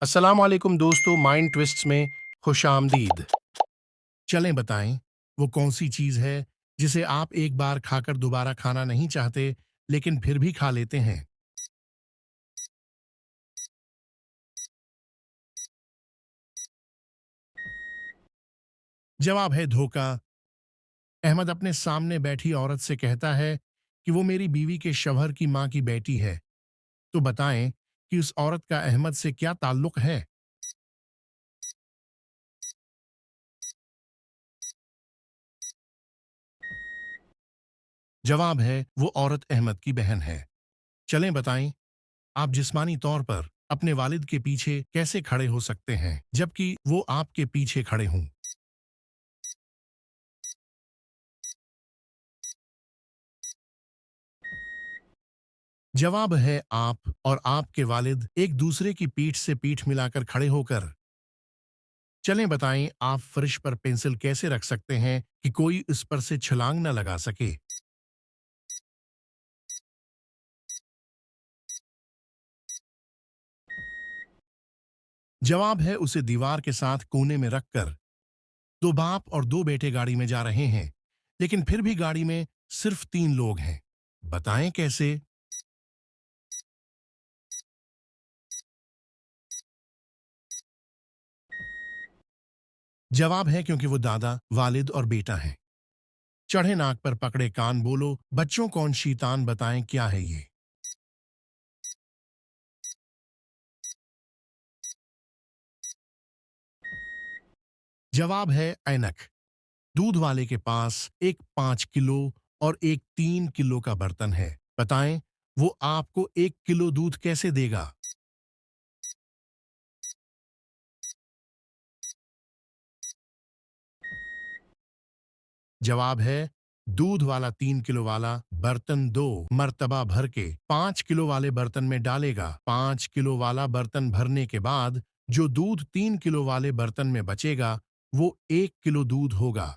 अस्सलाम वालेकुम दोस्तों, माइंड ट्विस्ट्स में खुशामदीद। चलें बताएं, वो कौन सी चीज़ है जिसे आप एक बार खाकर दोबारा खाना नहीं चाहते, लेकिन फिर भी खा लेते हैं? जवाब है धोखा। अहमद अपने सामने बैठी औरत से कहता है कि वो मेरी बीवी के शवहर की माँ की बेटी है। तो बताएं कि उस औरत का अहमद से क्या ताल्लुक है? जवाब है वो औरत अहमद की बहन है। चलें बताएं, आप जिस्मानी तौर पर अपने वालिद के पीछे कैसे खड़े हो सकते हैं जबकि वो आपके पीछे खड़े हों? जवाब है आप और आपके वालिद एक दूसरे की पीठ से पीठ मिलाकर खड़े होकर। चलें बताएं, आप फर्श पर पेंसिल कैसे रख सकते हैं कि कोई उस पर से छलांग न लगा सके? जवाब है उसे दीवार के साथ कोने में रखकर। दो बाप और दो बेटे गाड़ी में जा रहे हैं, लेकिन फिर भी गाड़ी में सिर्फ 3 लोग हैं। बताएं कैसे? जवाब है क्योंकि वो दादा, वालिद और बेटा हैं। चढ़े नाक पर पकड़े कान, बोलो बच्चों कौन शैतान, बताएं क्या है ये? जवाब है ऐनक। दूध वाले के पास एक 5 किलो और एक 3 किलो का बर्तन है। बताएं वो आपको 1 किलो दूध कैसे देगा? जवाब है दूध वाला 3 किलो वाला बर्तन 2 मर्तबा भर के 5 किलो वाले बर्तन में डालेगा। 5 किलो वाला बर्तन भरने के बाद जो दूध 3 किलो वाले बर्तन में बचेगा वो 1 किलो दूध होगा।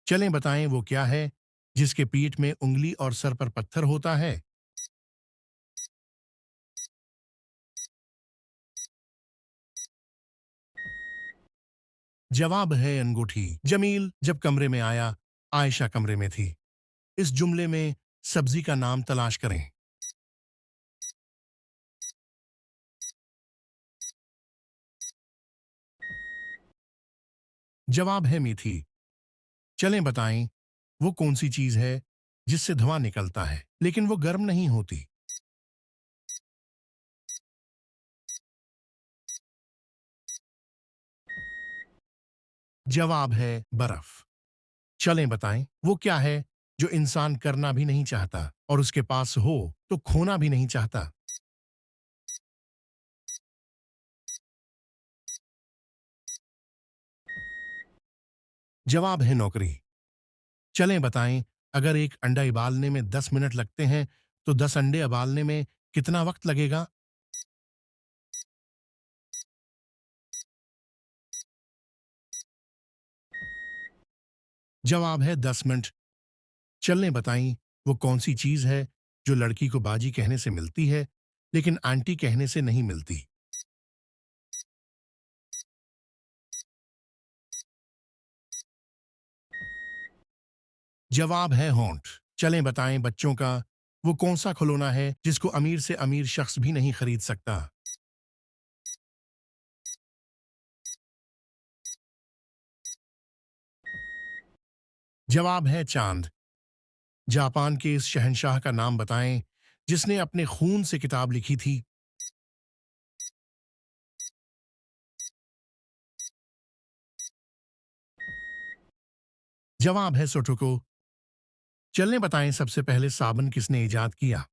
चलें बताएं वो क्या है जिसके पीठ में उंगली और सर पर पत्थर होता है? जवाब है अंगूठी। जमील जब कमरे में आया, आयशा कमरे में थी। इस जुमले में सब्जी का नाम तलाश करें। जवाब है मेथी। चलें बताएं वो कौन सी चीज है जिससे धुआं निकलता है लेकिन वो गर्म नहीं होती? जवाब है बर्फ। चलें बताएं वो क्या है जो इंसान करना भी नहीं चाहता और उसके पास हो तो खोना भी नहीं चाहता? जवाब है नौकरी। चलें बताएं, अगर एक अंडा उबालने में 10 मिनट लगते हैं तो 10 अंडे उबालने में कितना वक्त लगेगा? जवाब है 10 मिनट। चलने बताई वो कौन सी चीज है जो लड़की को बाजी कहने से मिलती है लेकिन आंटी कहने से नहीं मिलती? जवाब है होंठ। चलें बताएं बच्चों का वो कौन सा खिलौना है जिसको अमीर से अमीर शख्स भी नहीं खरीद सकता? जवाब है चांद। जापान के इस शहंशाह का नाम बताएं जिसने अपने खून से किताब लिखी थी। जवाब है सोटोको। चलने बताएं सबसे पहले साबुन किसने इजाद किया?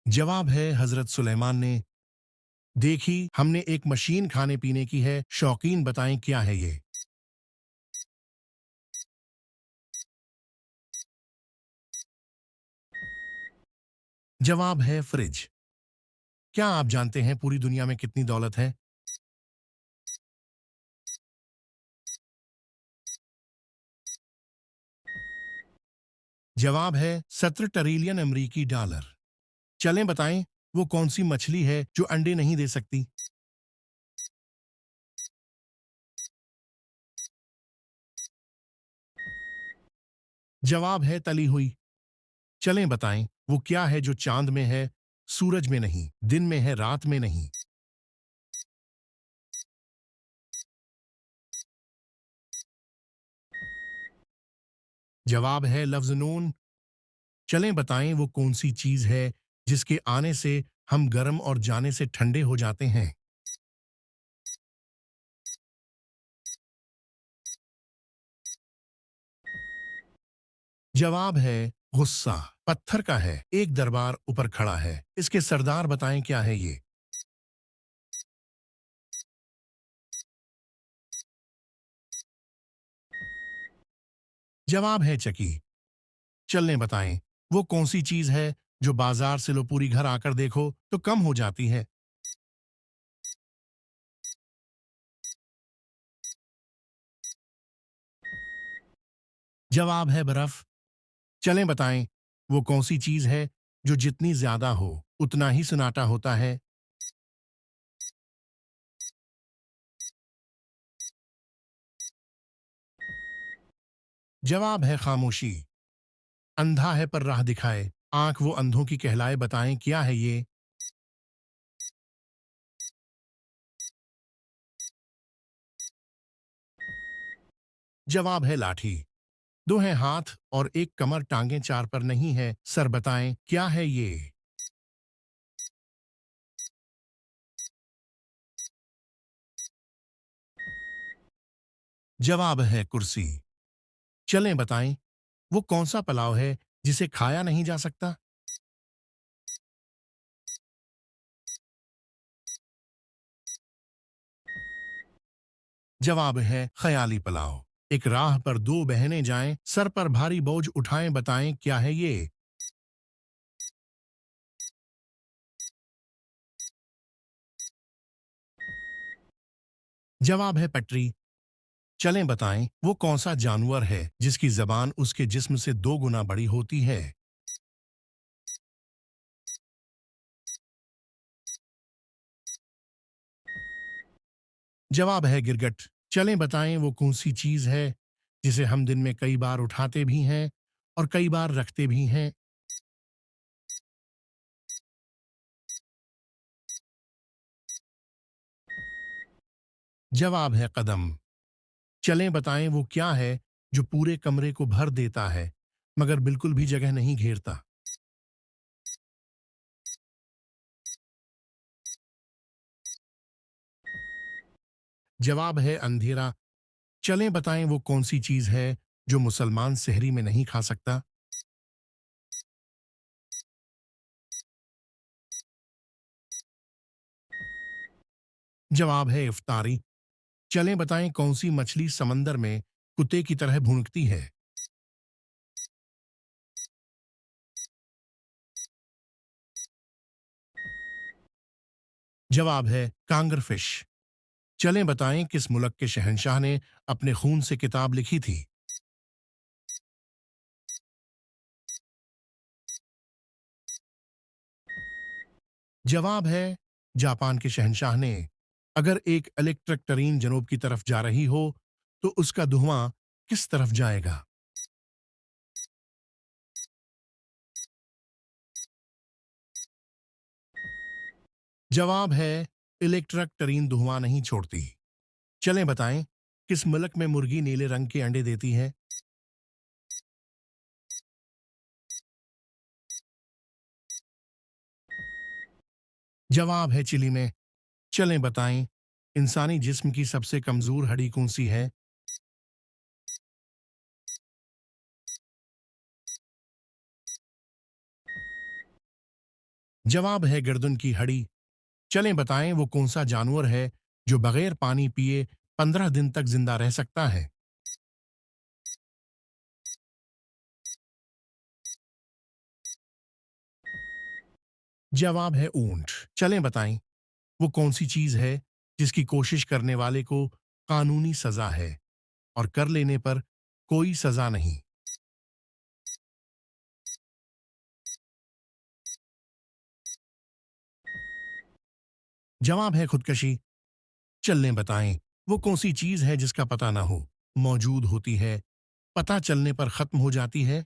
जवाब है हजरत सुलेमान ने। देखी हमने एक मशीन खाने पीने की है, शौकीन बताएं क्या है ये? जवाब है फ्रिज। क्या आप जानते हैं पूरी दुनिया में कितनी दौलत है? जवाब है 17 ट्रिलियन अमेरिकी डॉलर। चलें बताएं वो कौन सी मछली है जो अंडे नहीं दे सकती। जवाब है तली हुई। चलें बताएं वो क्या है जो चांद में है, सूरज में नहीं, दिन में है, रात में नहीं। जवाब है लफ्ज नून। चलें बताएं वो कौन सी चीज है जिसके आने से हम गर्म और जाने से ठंडे हो जाते हैं। जवाब है गुस्सा। पत्थर का है, एक दरबार ऊपर खड़ा है, इसके सरदार बताएं क्या है ये। जवाब है चकी। चलने बताएं वो कौन सी चीज है जो बाजार से लो पूरी घर आकर देखो तो कम हो जाती है। जवाब है बर्फ। चलें बताएं वो कौन सी चीज है जो जितनी ज्यादा हो उतना ही सन्नाटा होता है। जवाब है खामोशी। अंधा है पर राह दिखाए, आंख वो अंधों की कहलाए, बताएं क्या है ये। जवाब है लाठी। दो हैं हाथ और एक कमर, टांगे चार पर नहीं है सर, बताएं क्या है ये। जवाब है कुर्सी। चलें बताएं वो कौन सा पलाव है जिसे खाया नहीं जा सकता। जवाब है ख्याली पुलाव। एक राह पर दो बहनें जाएं, सर पर भारी बोझ उठाएं, बताएं क्या है ये। जवाब है पटरी। चलें बताएं वो कौन सा जानवर है जिसकी जबान उसके जिस्म से 2 गुना बड़ी होती है। जवाब है गिरगट। चलें बताएं वो कौन सी चीज है जिसे हम दिन में कई बार उठाते भी हैं और कई बार रखते भी हैं। जवाब है कदम। चलें बताएं वो क्या है जो पूरे कमरे को भर देता है मगर बिल्कुल भी जगह नहीं घेरता। जवाब है अंधेरा। चलें बताएं वो कौन सी चीज है जो मुसलमान सहरी में नहीं खा सकता। जवाब है इफ्तारी। चलें बताएं कौन सी मछली समंदर में कुत्ते की तरह भूनकती है। जवाब है कांगर फिश। चलें बताएं किस मुल्क के शहंशाह ने अपने खून से किताब लिखी थी। जवाब है जापान के शहंशाह ने। अगर एक इलेक्ट्रिक ट्रेन जनूब की तरफ जा रही हो तो उसका धुआं किस तरफ जाएगा। जवाब है इलेक्ट्रिक ट्रेन धुआं नहीं छोड़ती। चलें बताएं किस मुल्क में मुर्गी नीले रंग के अंडे देती है। जवाब है चिली में। चलें बताएं इंसानी जिस्म की सबसे कमजोर हड्डी कौन सी है। जवाब है गर्दन की हड्डी। चलें बताएं वो कौन सा जानवर है जो बगैर पानी पिए 15 दिन तक जिंदा रह सकता है। जवाब है ऊंट। चलें बताएं वो कौन सी चीज है जिसकी कोशिश करने वाले को कानूनी सजा है और कर लेने पर कोई सजा नहीं। जवाब है खुदकशी। चलने बताएं, वो कौन सी चीज है जिसका पता ना हो, मौजूद होती है, पता चलने पर खत्म हो जाती है।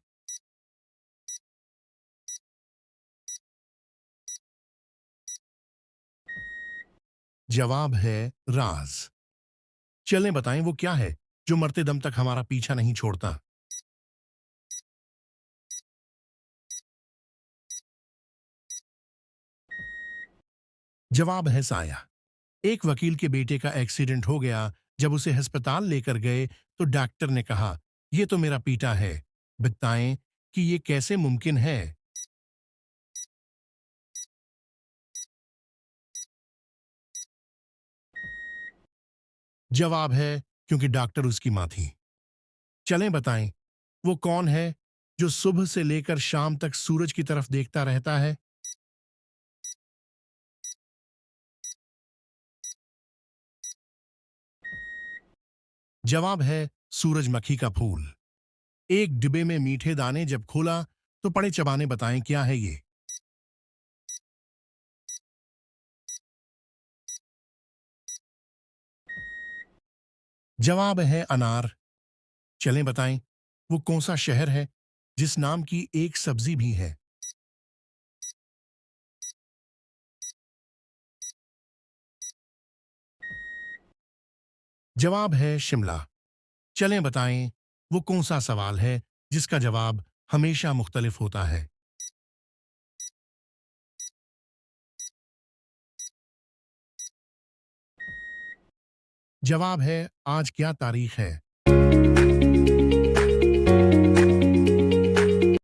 जवाब है राज। चलें बताएं वो क्या है जो मरते दम तक हमारा पीछा नहीं छोड़ता। जवाब है साया। एक वकील के बेटे का एक्सीडेंट हो गया। जब उसे अस्पताल लेकर गए तो डॉक्टर ने कहा, ये तो मेरा पीटा है। बताएं कि ये कैसे मुमकिन है। जवाब है क्योंकि डॉक्टर उसकी मां थी। चलें बताएं वो कौन है जो सुबह से लेकर शाम तक सूरज की तरफ देखता रहता है। जवाब है सूरजमुखी का फूल। एक डिब्बे में मीठे दाने जब खोला तो पड़े चबाने। बताएं क्या है ये। जवाब है अनार। चलें बताएं वो कौन सा शहर है जिस नाम की एक सब्जी भी है। जवाब है शिमला। चलें बताएं वो कौन सा सवाल है जिसका जवाब हमेशा मुख्तलिफ होता है। जवाब है आज क्या तारीख है।